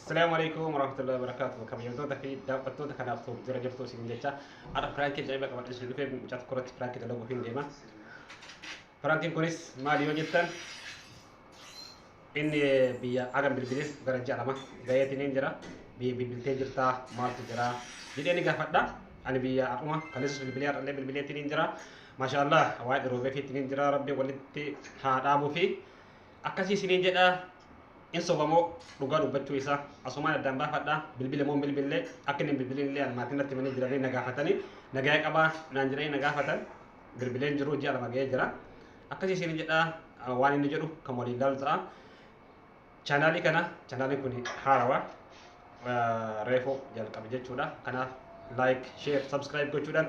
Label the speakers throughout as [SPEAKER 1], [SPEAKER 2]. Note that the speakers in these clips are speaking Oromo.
[SPEAKER 1] السلام عليكم ورحمة الله وبركاته. كم يوم في دابتوتا كان أفتو جرا جرتو سينجتا. أنا فرانكي جايبة كمان إيش اللي في مجات كرة فرانكي تلو بفين ديما. فرانكي كونيس ما ليو جدا. إني بيا أجمع بالبيت درجة لما جاي تنين جرا بالبيت جرتا ما تجرا. jadi ini gafat dah. أنا بيا أقوم كنيس بالبيت اللي بالبيت تنين جرا. ما شاء الله وايد روبي في تنين جرا ربي ولدتي هذا أبو في. أكاسي سنين جدا. In sobamo dhugaa dubbachuu isaa asumaan addaan baafadha bilbila moo bilbillee akka inni bilbilillee almaatiin natti manii jiranii na gaafatanii nagaa qabaa naan jiranii na gaafatan bilbileen jiru ji'a lama ga'ee jira akkasii isin jedha waan inni jedhu kan waliin ilaalu ta'a chaanaalii kana chaanaaliin kun haarawaa reefoo jalqabe jechuudha kanaaf like share subscribe gochuudhaan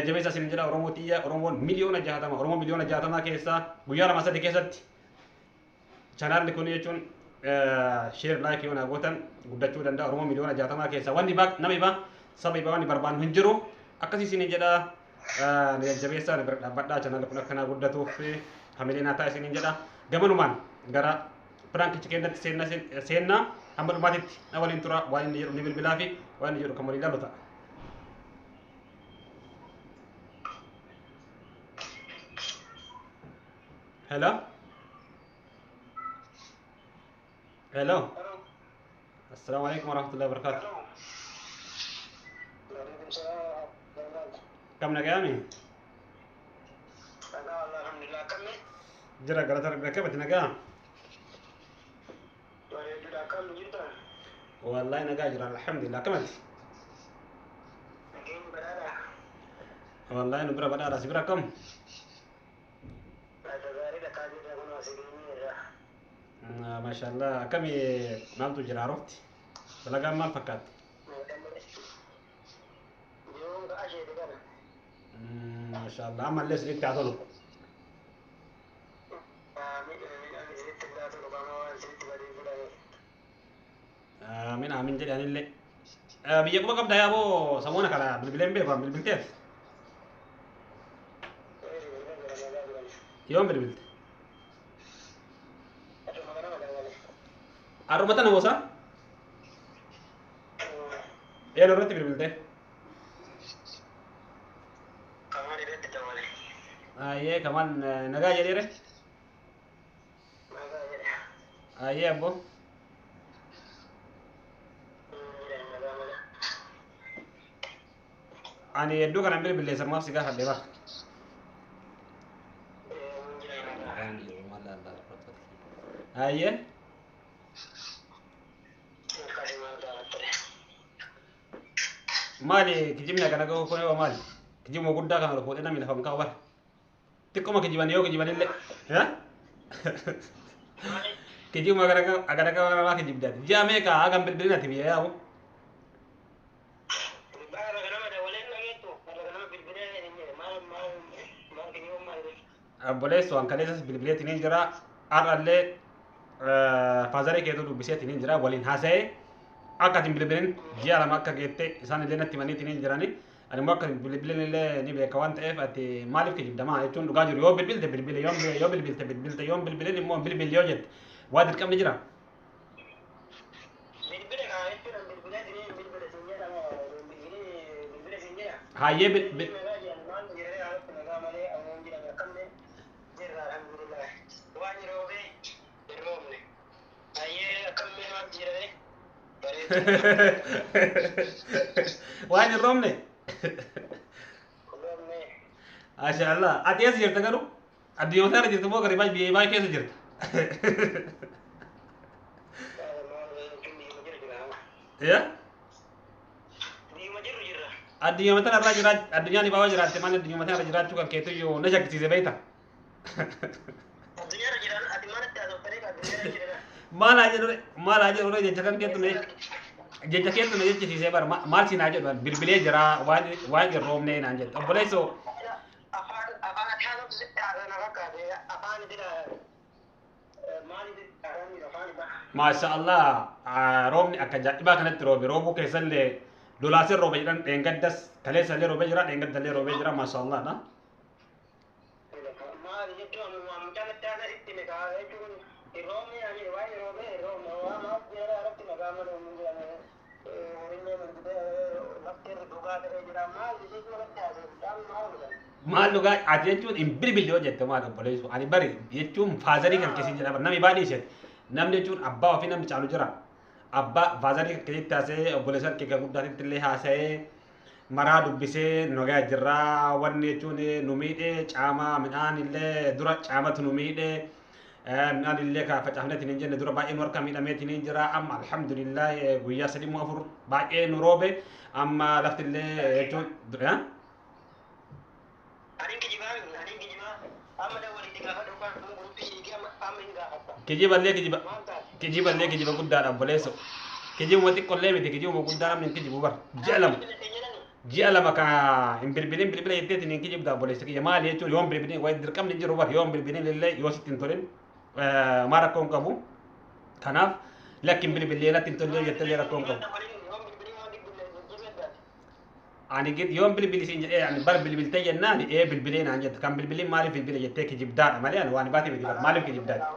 [SPEAKER 1] jabeessa isin jedha oromoo xiyya oromoon miliyoona 60 oromoo miliyoona 60 keessaa guyyaa lama sadii keessatti chaanaalli kun jechuun share like yoona gootan guddachuu danda'a oromoo miliyoona 60 keessa wanni baa namni baa sabii baa wanni barbaadu hin jiru akkasii isin jedha jabeessa na bira dhaabbadhaa channel kun akkana guddatuuf hamileen haa ta'a isin jedha gamanumaan gara prankichi keenyatti seenna hamma dhumaatitti na waliin tura waan inni jedhu ni bilbilaa fi waan inni jedhu kan waliin ilaalu ta'a. Hello. Hello. السلام عليكم ورحمة الله وبركاته. كم نجامي؟
[SPEAKER 2] أنا الحمد لله كم؟
[SPEAKER 1] جرى قرأت ربك كم تنجام؟
[SPEAKER 2] جرى كم جدا؟
[SPEAKER 1] والله نجا جرى الحمد لله كم أنت؟
[SPEAKER 2] نجيم بدارة.
[SPEAKER 1] والله نبرة بدارة سبرة كم؟ ما شاء الله كم نالتو جرى عرفت؟ بلغا ما فكرت. ما شاء الله أما اللي سريت تعطونه. آمين آمين جل يعني اللي بيجوا بقى بداية أبو سمونا كلا بالبلين بيه بالبلتين. يوم بالبلت. أرومتنا وصا؟ إيه نورتي بالبلتين؟ iya kaman naga jadi re iya bu ani edu kan ambil beli sama sih kah deba iya mali kijimnya kana ko ko mali kijim mo gudda kan ko ena mi fam ka war tikko ma kijiban yo kijiban ille ya kijim agara ka ma kijib dat jame ka agam bilbilina tibiya ya bu boleh so angkane sas bilbile tinin jira aralle fazare ke to dubise tinin jira walin hasay akatin bilbilen jiara makka gette isan ile natti mani tinin jirani ani makka bilbilen ile ni be kawan taf ati malif ke jibdama etun duga jur yo bilbil te bilbil yo bilbil te bilbil te yom bilbilen mo bilbil yo jet wadir kam ni jira ha ye bil وين الرملة؟ ما شاء الله أتي أسجر تقولو أدي يوم ثاني جرت موكري باي كيس جرت يا أدي يوم ثاني راجع الدنيا نبغى جرات تمان الدنيا مثلا راجع شو كيتو يو نجك تيجي بيتا maal aja udah jajakan gitu nih jajakan tuh nih jadi saya bar mal sih aja bar bilbilnya jera wajib rom nih nanti boleh so Masya Allah rom nih akan jadi bahkan itu robu kesan le dolasir robe jiran enggat das kalian sale robe jiran enggat dale robe jiran Masya Allah nah maal dhugaa ati jechuun hin bilbilli hojjette maal obboleessu ani bari jechuun faazarii kan keessin jedhama namni baadhii ishee namni jechuun abbaa ofii namni caalu jira abbaa faazarii kan keessatti haasa'ee obboleessan kee guddaatitti illee haasa'ee maraa dubbisee nagaa jirraa wanni jechuun nu miidhee caamaa midhaan illee dura caamatu nu miidhee midhaan illee kaa facaafneetiin hin jenne dura baay'ee nu harka miidhameetiin hin jira amma alhamdulillah guyyaa sadii moo afur baay'ee nu roobe amma lafti illee jechuun kijiballee guddaadha obboleessu kijibuma xiqqollee miti kijibuma guddaa namni hin kijibu bar ji'a lama ka hin bilbilin bilbila jetteetiin hin kijibda obboleessu kiyya maali jechuun yoon bilbilin wayi dirqamni jiru bar yoon bilbilin illee yoo sitti hin tolin maa rakkoo hin qabu kanaaf lakki hin bilbilee natti hin tollee jetteellee rakkoo hin qabu. Ani gid yoon bilbili siin jedhee ani bar bilbiltee jennaan bilbilee naan jette kan bilbiliin maaliif bilbile jettee kijibdaadha malee ani waan baatee miti maaliif kijibdaadha.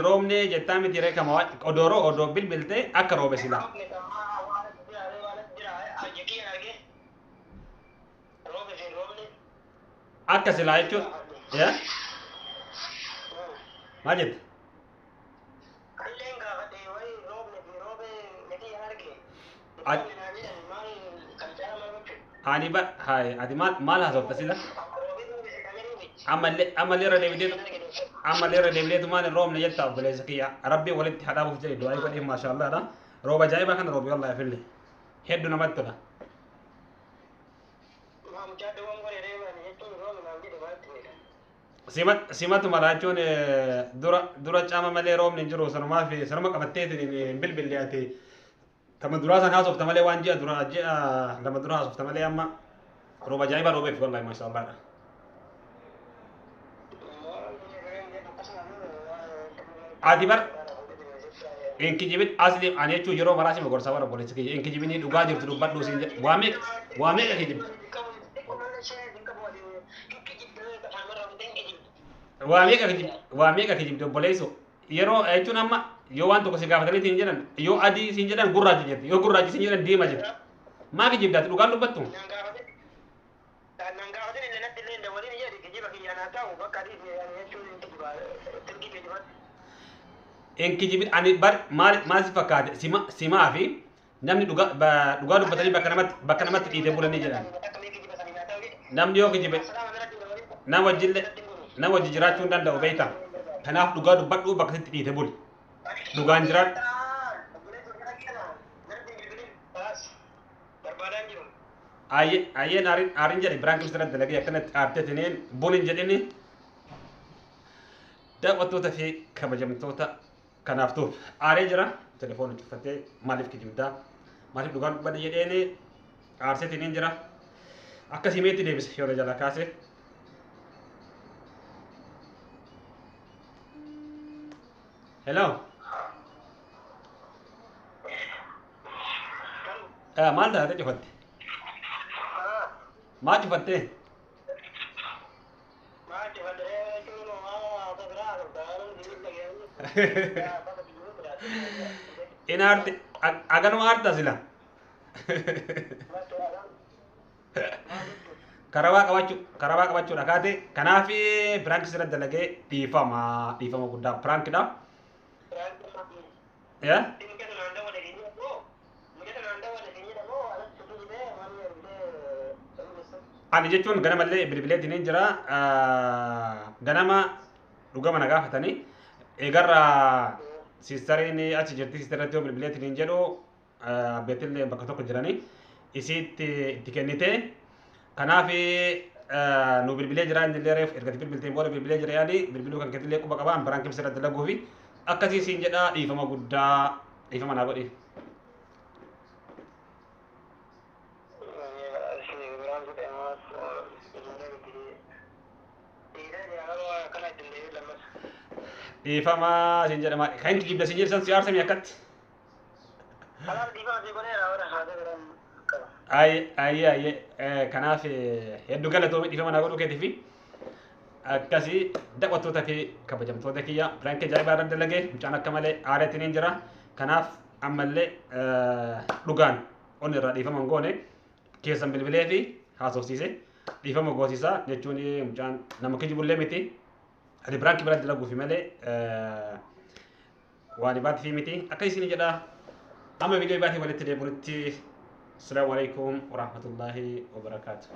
[SPEAKER 1] Roobne jettaa miti ree kama odoo bilbiltee akka roobe silaa. Akka silaa jechuun maal jette? Ani ba hai ati maal haasofta sila? Ammallee irra deebideetu maal hin roobne jetta obboleessa kiyya rabbii walitti hadhaabuuf jedhe du'aa godheef maashaallaadha rooba ajaa'ibaa kana roobe wallahi fillee hedduu namatti tola. Simatu malaachuun dura caama malee roobni hin jiru sanumaa fi sanuma qabatteetiin hin bilbillee ati tama duraa san haasofta malee waan ji'a lama dura haasofta malee amma rooba ajaa'ibaa roobeef wallahi maashaallaadha. Ati bar inkijibin asli ani jechuun yeroo maraasi magorsaa warra obboleessa kiyya inkijibinii dhugaa jirtu dubbadhuu siin jedhe waa meeqa kijibdi? Waa meeqa kijibdi obboleessu yeroo jechuun amma yoo waan tokko si gaafatanii siin jedhan yoo adii siin jedhan gurraacha jette yoo gurraachi siin jedhan diima jette maa kijibdaati dhugaan dubbattu? Inkijibin ani bar maal si fakkaate simaa fi namni dhugaa dubbatanii bakka namatti dhiitee bulanii jedhan namni yoo kijibe nama wajji jiraachuu hin danda'u beekta kanaaf dhugaa dubbadhuu bakka sitti dhiite buli dhugaan jiraadhu. Ayyeen aariin jedhe biraan kibsira dalagee akkanatti aarteetiniin bulin jedhini daawwattoota fi kabajamtoota kanaaftuuf aaree jira telefoon cuffatee maaliif kijibdaa maaliif dhugaan dubbadhe jedheeni aarseetiniin jira akka simeetti deebise yeroo jala kaase. Hello. Maal taate cufatte? Maal cufatte? In aarte aganuma aarta sila karawaa qabachuudha kaate kanaaf piraank sirra dalagee dhiifama guddaa piraankiidha. Ani jechuun ganamallee bilbileetiin hin jira ganama dhugama na gaafatanii egarra sistariin achi jirti sistaratti yoo bilbileetiin hin jedhu abbeetillee bakka tokko jiranii isiitti itti kennite kanaaf nu bilbilee jira indillee reef ergati bilbilteen booda bilbilee jira yaani bilbiluu kan keetillee quba qabaan biraan kibsa irratti dalaguu fi akkasii siin jedha dhiifama guddaa dhiifama naa godhi. Dhiifama siin jedhama kan inni kijibda siin jedhan si aarsamii akkatti. Ayyee kanaaf hedduu galatoomii dhiifama naa godhuu keetii fi akkasii daawwattoota fi kabajamtoota kiyya biraan kee jaa'ibaa irra dalagee mucaan akka malee aareetiin hin jira kanaaf ammallee dhugaan onni irraa dhiifama goone keessan bilbilee fi haasofsiise dhiifama goosisaa jechuun mucaan nama kijibullee miti ani biraan kee bira dalaguufi malee waan ibaati fi miti akka isin jedha amma viidiyoo ibaatii walitti deebinutti السلام عليكم ورحمة الله وبركاته